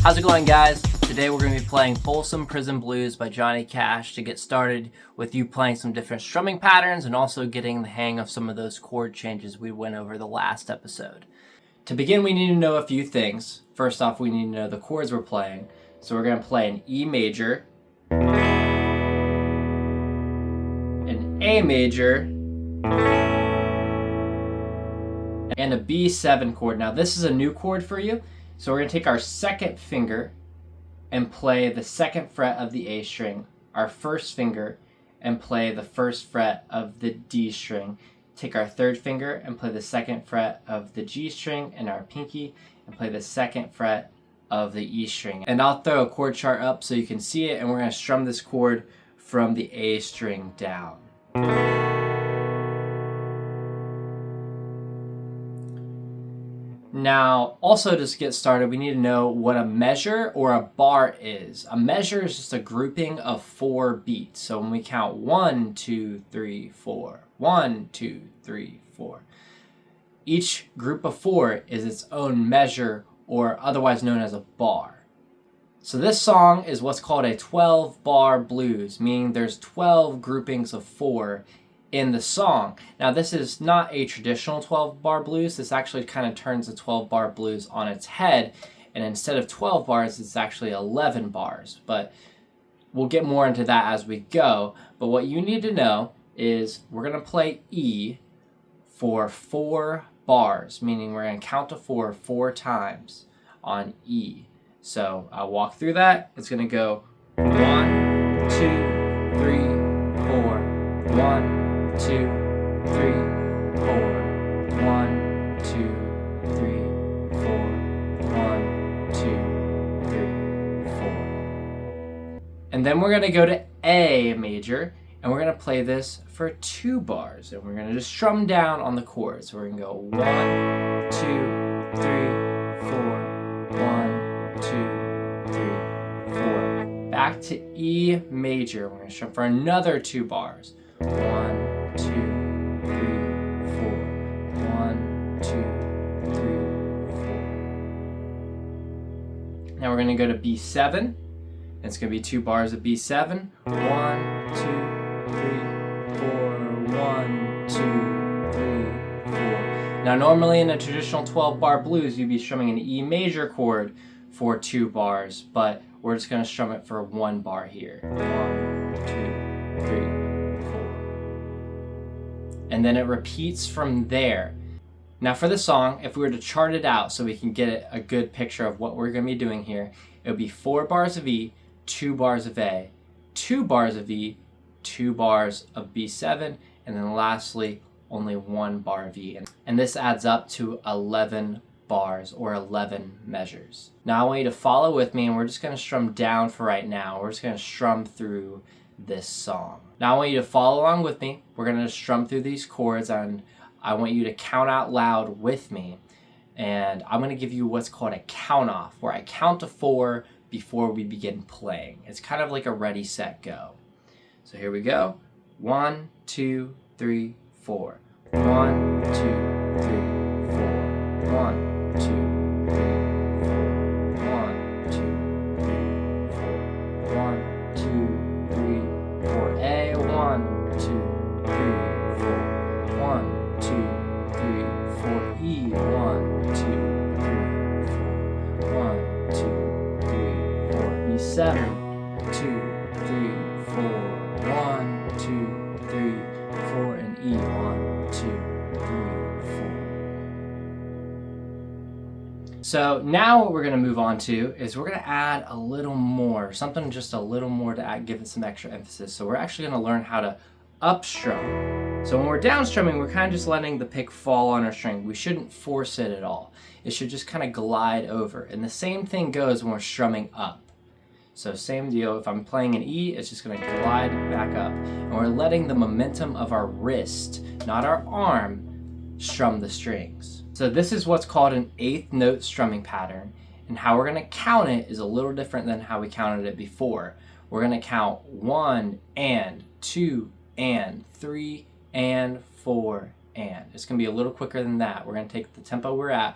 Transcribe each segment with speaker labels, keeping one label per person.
Speaker 1: How's it going, guys? Today we're going to be playing Folsom Prison Blues by Johnny Cash to get started with you playing some different strumming patterns and also getting the hang of some of those chord changes we went over the last episode. To begin, we need to know a few things. First off, we need to know the chords we're playing. So we're going to play an E major, an A major, and a B7 chord. Now this is a new chord for you. So we're going to take our second finger and play the second fret of the A string, our first finger and play the first fret of the D string. Take our third finger and play the second fret of the G string and our pinky and play the second fret of the E string. And I'll throw a chord chart up so you can see it, and we're going to strum this chord from the A string down. Now, also to get started, we need to know what a measure or a bar is. A measure is just a grouping of 4 beats. So when we count 1, 2, 3, 4, 1, 2, 3, 4, each group of 4 is its own measure, or otherwise known as a bar. So this song is what's called a 12-bar blues, meaning there's 12 groupings of 4 in the song. Now this is not a traditional 12-bar blues. This actually kind of turns the 12-bar blues on its head, and instead of 12 bars it's actually 11 bars, but we'll get more into that as we go. But what you need to know is we're going to play E for 4 bars, meaning we're going to count to 4 times on E. So I'll walk through that. It's going to go 1, 2, 3, 4, 1, 2, 3, 4, 1, 2, 3, 4, 1, 2, 3, 4. And then we're going to go to A major, and we're going to play this for 2 bars, and we're going to just strum down on the chords. So we're going to go 1, 2, 3, 4, 1, 2, 3, 4. Back to E major. We're going to strum for another 2 bars. 1, 2, 3, 4. 1, 2, 3, 4. Now we're going to go to B7. And it's going to be 2 bars of B7. 1, 2, 3, 4. 1, 2, 3, 4. Now normally in a traditional 12-bar blues, you'd be strumming an E major chord for 2 bars, but we're just going to strum it for 1 bar here. 1, 2, 3, 4. And then it repeats from there. Now for the song, if we were to chart it out so we can get a good picture of what we're going to be doing here, it would be 4 bars of E, 2 bars of A, 2 bars of E, 2 bars of B7, and then lastly only 1 bar of E. And this adds up to 11 bars, or 11 measures. Now I want you to follow with me, and we're just going to strum down for right now. We're just going to strum through this song. Now I want you to follow along with me. We're going to strum through these chords, and I want you to count out loud with me. And I'm going to give you what's called a count off, where I count to 4 before we begin playing. It's kind of like a ready, set, go. So here we go. 1, 2, 3, 4. 1, 2, 3, 4. 1, 2, 3, 4. 1, 2, 3, 4. 1, 2, 3, 4. A, 1, 2, 3, 4. 1, 2, 3, 4. E, 1, 2, 3, 4. 1, 2, 3, 4. E7, 2, 3, 4. 1, 2, 3, 4. And E, 1, 2, 3, 4. So now what we're going to move on to is we're going to add a little more, something just a little more to give it some extra emphasis. So we're actually going to learn how to up strum. So when we're down strumming, we're kind of just letting the pick fall on our string. We shouldn't force it at all. It should just kind of glide over. And the same thing goes when we're strumming up. So same deal, if I'm playing an E, it's just going to glide back up. And we're letting the momentum of our wrist, not our arm, strum the strings. So this is what's called an 8th note strumming pattern. And how we're going to count it is a little different than how we counted it before. We're going to count 1 and 2 and 3 and 4 and. It's going to be a little quicker than that. We're going to take the tempo we're at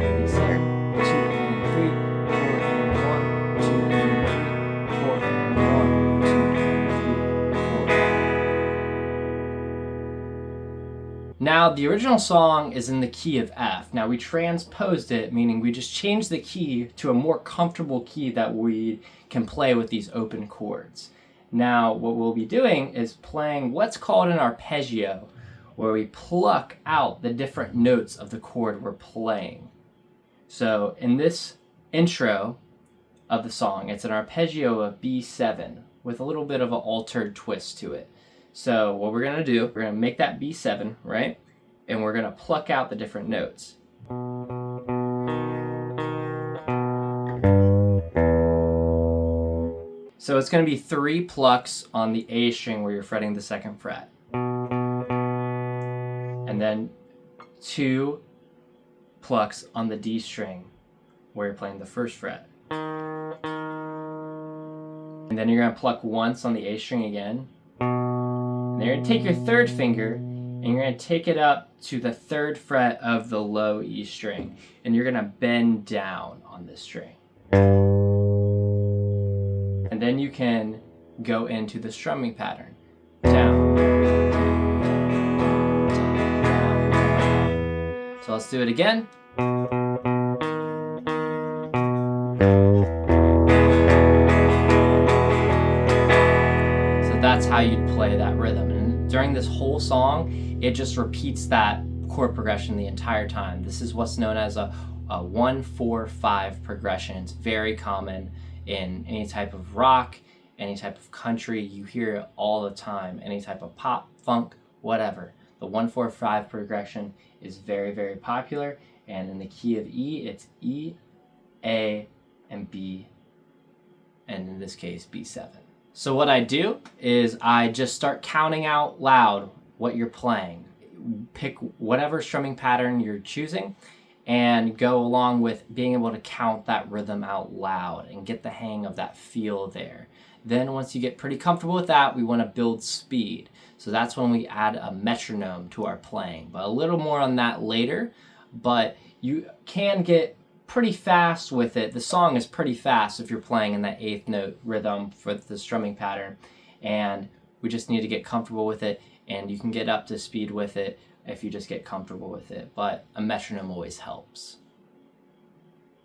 Speaker 1: and B center, 2 and 3, 4 and 1, 2 and 3, 4 and 1, 2 and 3, 4. Now the original song is in the key of F. Now we transposed it, meaning we just changed the key to a more comfortable key that we can play with these open chords. Now what we'll be doing is playing what's called an arpeggio, where we pluck out the different notes of the chord we're playing. So in this intro of the song, it's an arpeggio of B7 with a little bit of an altered twist to it. So what we're going to do, we're going to make that B7, right? And we're going to pluck out the different notes. So it's going to be 3 plucks on the A string where you're fretting the 2nd fret. And then 2 plucks on the D string where you're playing the 1st fret. And then you're going to pluck once on the A string again. And then you're going to take your 3rd finger and you're going to take it up to the 3rd fret of the low E string. And you're going to bend down on this string. And then you can go into the strumming pattern. Down. So let's do it again. So that's how you'd play that rhythm. And during this whole song, it just repeats that chord progression the entire time. This is what's known as a 1-4-5 progression. It's very common in any type of rock, any type of country. You hear it all the time. Any type of pop, funk, whatever. The 1-4-5 progression is very, very popular. And in the key of E, it's E, A, and B, and in this case, B7. So what I do is I just start counting out loud what you're playing. Pick whatever strumming pattern you're choosing, and go along with being able to count that rhythm out loud and get the hang of that feel there. Then once you get pretty comfortable with that, we want to build speed. So that's when we add a metronome to our playing. But a little more on that later. But you can get pretty fast with it. The song is pretty fast if you're playing in that eighth note rhythm for the strumming pattern. And we just need to get comfortable with it, and you can get up to speed with it if you just get comfortable with it. But a metronome always helps.